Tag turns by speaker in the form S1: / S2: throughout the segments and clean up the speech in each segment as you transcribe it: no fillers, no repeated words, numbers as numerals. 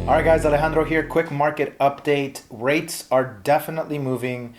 S1: All right, guys, Alejandro here. Quick market update. Rates are definitely moving.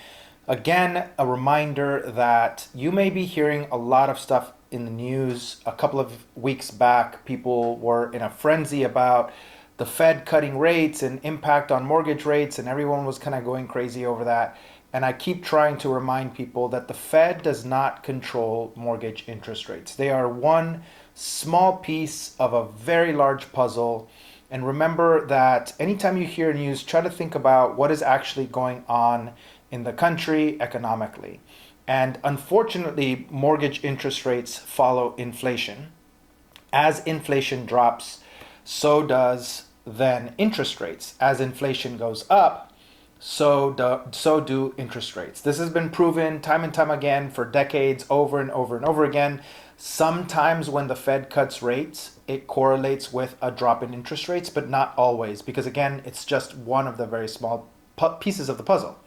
S1: Again, a reminder that you may be hearing a lot of stuff in the news. A couple of weeks back, people were in a frenzy about the Fed cutting rates and impact on mortgage rates, and everyone was kind of going crazy over that. And I keep trying to remind people that the Fed does not control mortgage interest rates. They are one small piece of a very large puzzle. And remember that anytime you hear news, try to think about what is actually going on in the country economically. And unfortunately, mortgage interest rates follow inflation. As inflation drops, so does then interest rates. As inflation goes up, so do interest rates. This has been proven time and time again for decades, over and over and over again. Sometimes when the Fed cuts rates, it correlates with a drop in interest rates, but not always, because again, it's just one of the very small pieces of the puzzle.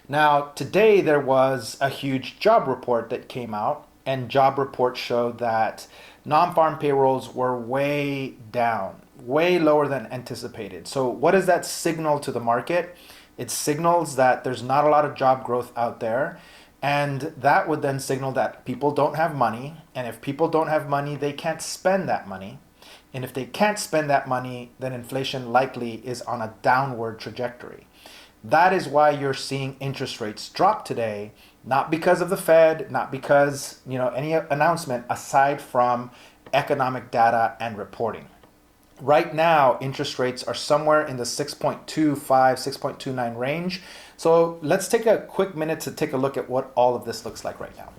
S1: Now, today there was a huge job report that came out, and job report showed that non-farm payrolls were way down, way lower than anticipated. So what does that signal to the market? It signals that there's not a lot of job growth out there. And that would then signal that people don't have money. And if people don't have money, they can't spend that money. And if they can't spend that money, then inflation likely is on a downward trajectory. That is why you're seeing interest rates drop today, not because of the Fed, not because, any announcement aside from economic data and reporting. Right now, interest rates are somewhere in the 6.25, 6.29 range. So let's take a quick minute to take a look at what all of this looks like right now.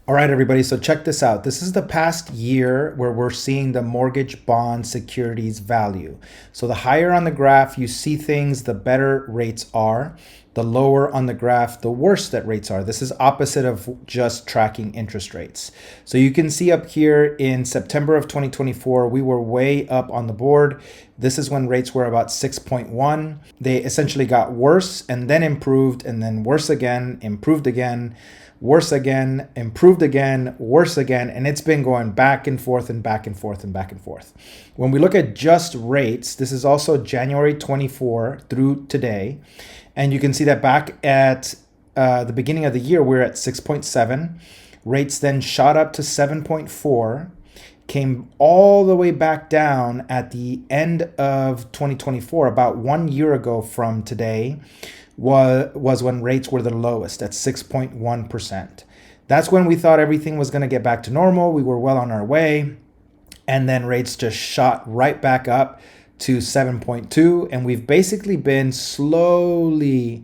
S1: All right, everybody. So check this out. This is the past year where we're seeing the mortgage bond securities value. So the higher on the graph you see things, the better rates are. The lower on the graph, the worse that rates are. This is opposite of just tracking interest rates. So you can see up here in September of 2024, we were way up on the board. This is when rates were about 6.1. They essentially got worse and then improved and then worse again, improved again, worse again, improved again, worse again, and it's been going back and forth and back and forth and back and forth. When we look at just rates, this is also January 24 through today, and you can see that back at the beginning of the year, we're at 6.7. Rates then shot up to 7.4, came all the way back down at the end of 2024, about 1 year ago from today, was when rates were the lowest at 6.1%. That's when we thought everything was going to get back to normal. We were well on our way. And then rates just shot right back up to 7.2. And we've basically been slowly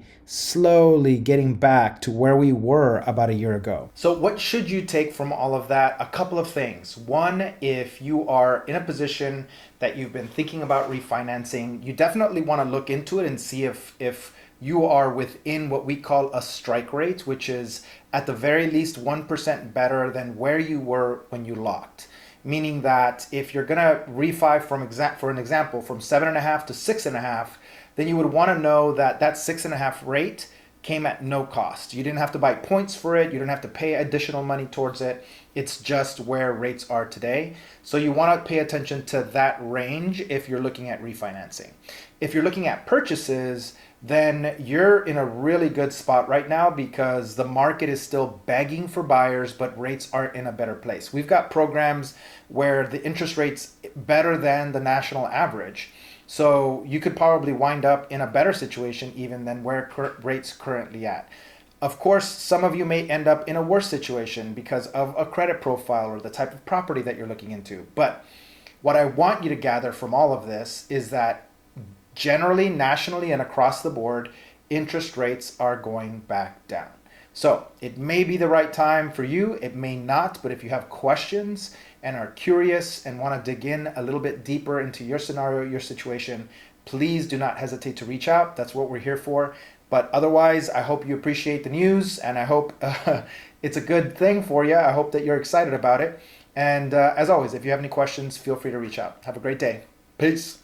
S1: getting back to where we were about a year ago. So what should you take from all of that? A couple of things. One, if you are in a position that you've been thinking about refinancing, you definitely want to look into it and see if you are within what we call a strike rate, which is at the very least 1% better than where you were when you locked. Meaning that if you're gonna refi for an example, from 7.5 to 6.5, then you would want to know that that 6.5 rate came at no cost. You didn't have to buy points for it. You didn't have to pay additional money towards it. It's just where rates are today. So you want to pay attention to that range if you're looking at refinancing. If you're looking at purchases, then you're in a really good spot right now because the market is still begging for buyers, but rates aren't in a better place. We've got programs where the interest rate's better than the national average. So you could probably wind up in a better situation even than where rates currently at. Of course, some of you may end up in a worse situation because of a credit profile or the type of property that you're looking into. But what I want you to gather from all of this is that generally, nationally, and across the board, interest rates are going back down. So it may be the right time for you, it may not, but if you have questions and are curious and want to dig in a little bit deeper into your scenario, your situation, please do not hesitate to reach out. That's what we're here for. But otherwise, I hope you appreciate the news, and I hope it's a good thing for you. I hope that you're excited about it. And as always, if you have any questions, feel free to reach out. Have a great day. Peace.